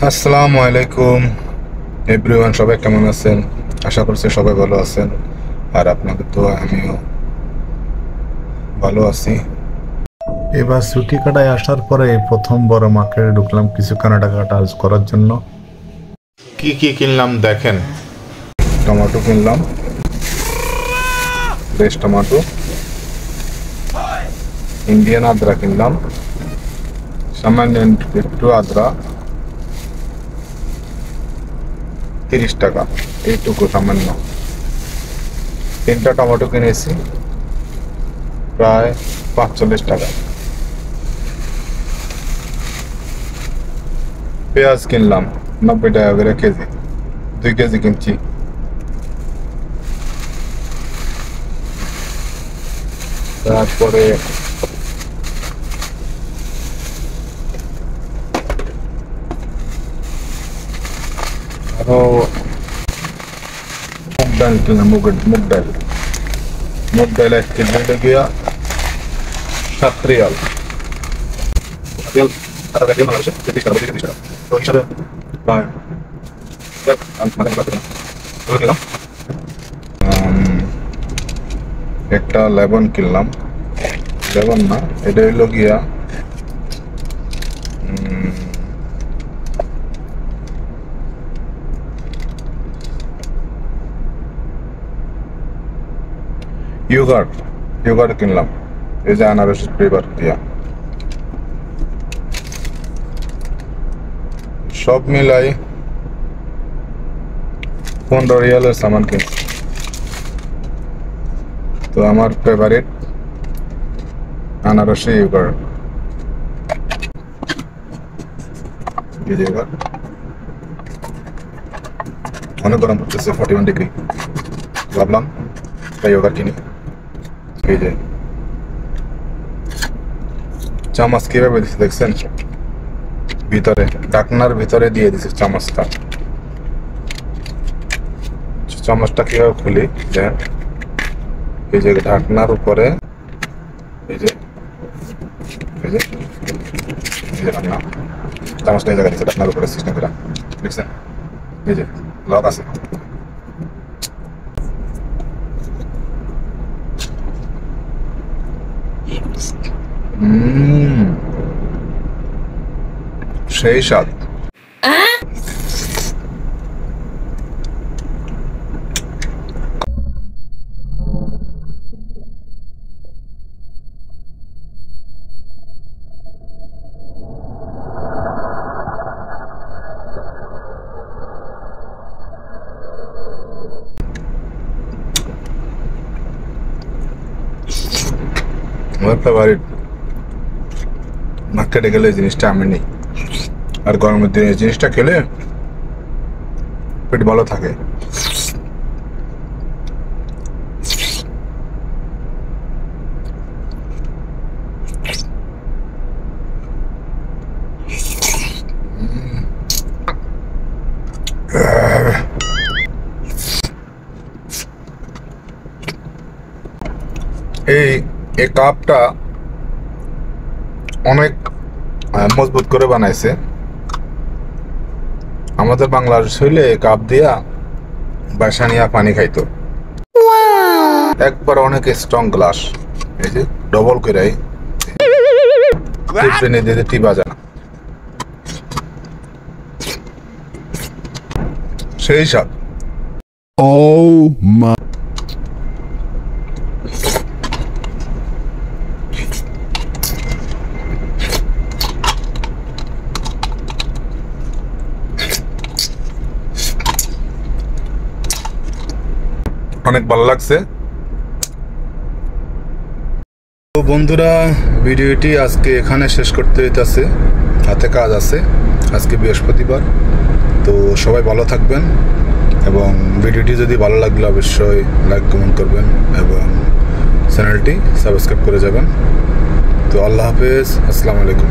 আসসালামু আলাইকুম এভরিওয়ান, সবাই কেমন আছেন? আশা করছি সবাই ভালো আছেন। আর আপনাদের তো আমিও ভালো আছি। এবার ছুটি কাটায় আসার পরে প্রথম বড় মার্কেটে ঢুকলাম কিছু কেনাকাটা করার জন্য। কি কি কিনলাম দেখেন। টমেটো কিনলাম, ফ্রেশ টমেটো। ইন্ডিয়ান আদরা কিনলাম, সামান্য একটু আদরা, 30 টাকা, এইটুকু সামান্য। 3টা টমেটো কিনেছি প্রায় 45 টাকা। পেঁয়াজ কিনলাম 90 টাকা করে কেজি, 2 কেজি কিনছি। তারপরে আরো মুগ ডাল কিনলাম, মুগ ডাল 1 কেজি গিয়া 7 রিয়াল। তো হিসাবে প্রায় একটা লেবন কিনলাম, লেবন না, এটা হইলো গিয়া ইয়োগার্ট কিনলাম, এই যে আনারসের ফ্লেভার দিয়া। সব মিলাই 15 রিয়ালের সামান কিনছি। তো আমার ফেভারিট আনারসে ইয়োগার্ট। অনেক গরম পড়তেছে, 41 ডিগ্রি। ভাবলাম তাই ইয়োগার্ট কিনি। এই যে চামচ কিভাবে দিচ্ছে দেখছেন, ভিতরে ঢাকনার ভিতরে দিয়ে দিছে চামচটা। চামচটা কিভাবে খুলি দেখেন, এই যে ঢাকনার উপরে, এই যে ঢাকনা, চামচটা এই জায়গায় দিচ্ছে ঢাকনার উপরে সিস্টেম করে, দেখছেন? এই যে লক আছে। সেই স্বাদ। আমার ফেভারিট, মার্কেটে গেলে এই জিনিসটা আমি নেই। আর গরমের দিনে এই জিনিসটা খেলে পেট ভালো থাকে। এই কাপটা অনেক মজবুত করে বানাইছে। আমাদের বাংলাদেশ হইলে এই কাপ দিয়া বাসা নিয়ে পানি খাইতো। একবার অনেক স্ট্রং গ্লাস, এই যে ডবল করে টিপা যায় না, সেই স্বাদ। অনেক ভালো লাগছে। তো বন্ধুরা, ভিডিওটি আজকে এখানে শেষ করতে হইতেছে, হাতে কাজ আছে। আজকে বৃহস্পতিবার। তো সবাই ভালো থাকবেন, এবং ভিডিওটি যদি ভালো লাগলে অবশ্যই লাইক কমেন্ট করবেন এবং চ্যানেলটি সাবস্ক্রাইব করে যাবেন। তো আল্লাহ হাফেজ, আসসালামু আলাইকুম।